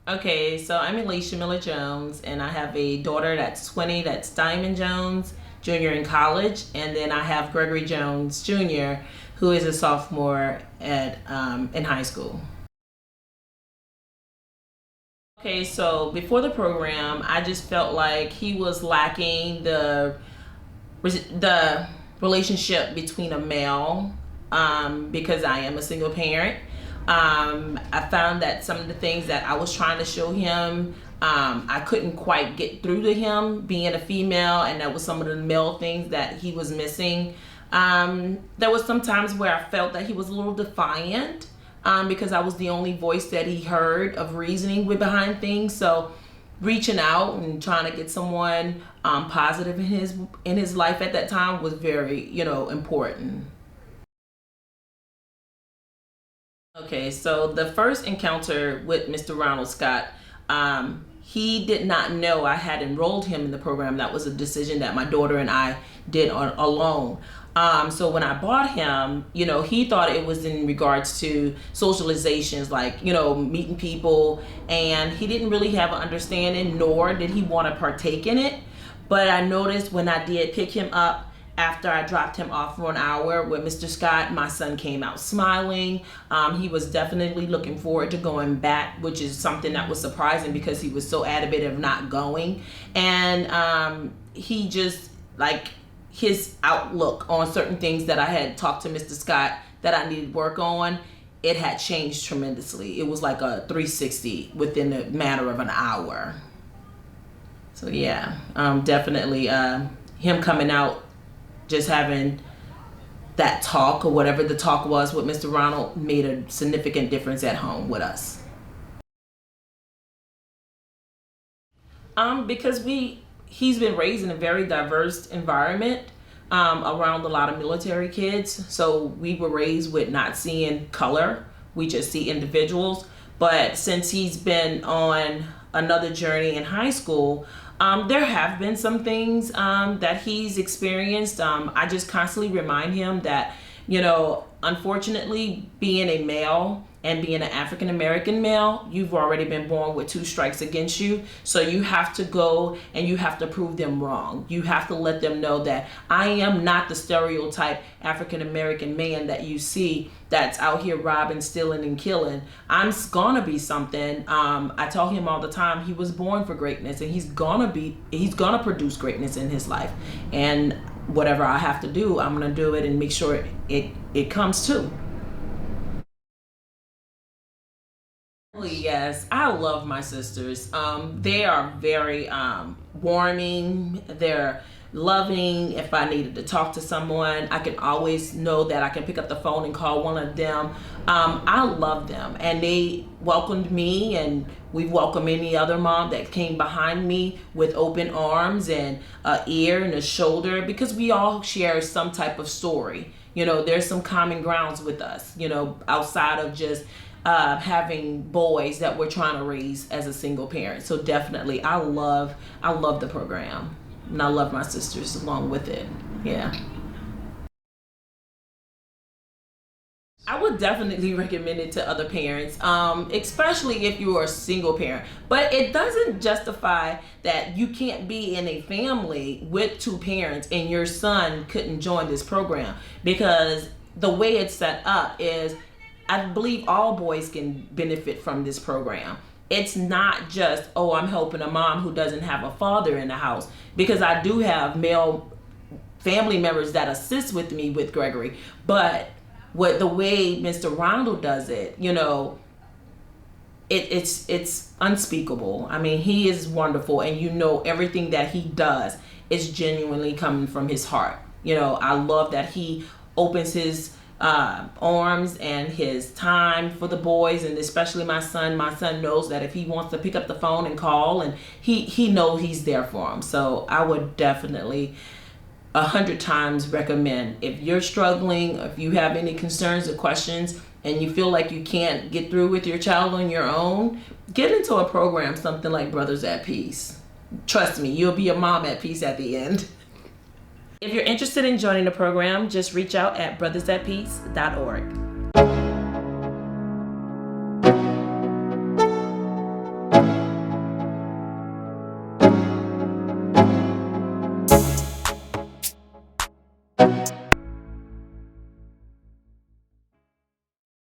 Okay, so I'm Alicia Miller Jones, and I have a daughter that's 20, that's Diamond Jones, junior in college, and then I have Gregory Jones Jr., who is a sophomore at in high school. Okay, so before the program, I just felt like he was lacking the relationship between a male, because I am a single parent. I found that some of the things that I was trying to show him, I couldn't quite get through to him being a female, and that was some of the male things that he was missing. There was some times where I felt that he was a little defiant, because I was the only voice that he heard of reasoning with behind things. So reaching out and trying to get someone positive in his life at that time was very, important. Okay, so the first encounter with Mr. Ronald Scott, he did not know I had enrolled him in the program. That was a decision that my daughter and I did alone. So when I bought him, he thought it was in regards to socializations, like, meeting people, and he didn't really have an understanding, nor did he want to partake in it. But I noticed when I did pick him up, after I dropped him off for an hour with Mr. Scott, my son came out smiling. He was definitely looking forward to going back, which is something that was surprising because he was so adamant of not going. And he just, like, his outlook on certain things that I had talked to Mr. Scott that I needed work on, it had changed tremendously. It was like a 360 within a matter of an hour. So yeah, definitely him coming out, just having that talk or whatever the talk was with Mr. Ronald made a significant difference at home with us. Because he's been raised in a very diverse environment, around a lot of military kids. So we were raised with not seeing color. We just see individuals. But since he's been on another journey in high school, there have been some things that he's experienced. I just constantly remind him that, unfortunately, being a male and being an African American male, you've already been born with two strikes against you. So you have to go and you have to prove them wrong. You have to let them know that I am not the stereotype African American man that you see that's out here robbing, stealing, and killing. I'm gonna be something. I tell him all the time he was born for greatness, and he's gonna produce greatness in his life. And whatever I have to do, I'm gonna do it and make sure it comes to. Yes, I love my sisters. They are very warming. They're loving. If I needed to talk to someone, I can always know that I can pick up the phone and call one of them. I love them, and they welcomed me, and we welcome any other mom that came behind me with open arms and a ear and a shoulder, because we all share some type of story. There's some common grounds with us, outside of just having boys that we're trying to raise as a single parent. So definitely, I love the program, and I love my sisters along with it. Yeah. I would definitely recommend it to other parents, especially if you are a single parent. But it doesn't justify that you can't be in a family with two parents and your son couldn't join this program, because the way it's set up is, I believe all boys can benefit from this program. It's not just, oh, I'm helping a mom who doesn't have a father in the house, because I do have male family members that assist with me with Gregory. But what the way Mr. Ronald does it, it's unspeakable. I mean, he is wonderful, and everything that he does is genuinely coming from his heart. I love that he opens his arms and his time for the boys, and especially my son. My son knows that if he wants to pick up the phone and call, and he knows he's there for him. So I would definitely 100 times recommend, if you're struggling, if you have any concerns or questions, and you feel like you can't get through with your child on your own, get into a program, something like Brothers at Peace. Trust me, you'll be a mom at peace at the end. If you're interested in joining the program, just reach out at brothersatpeace.org.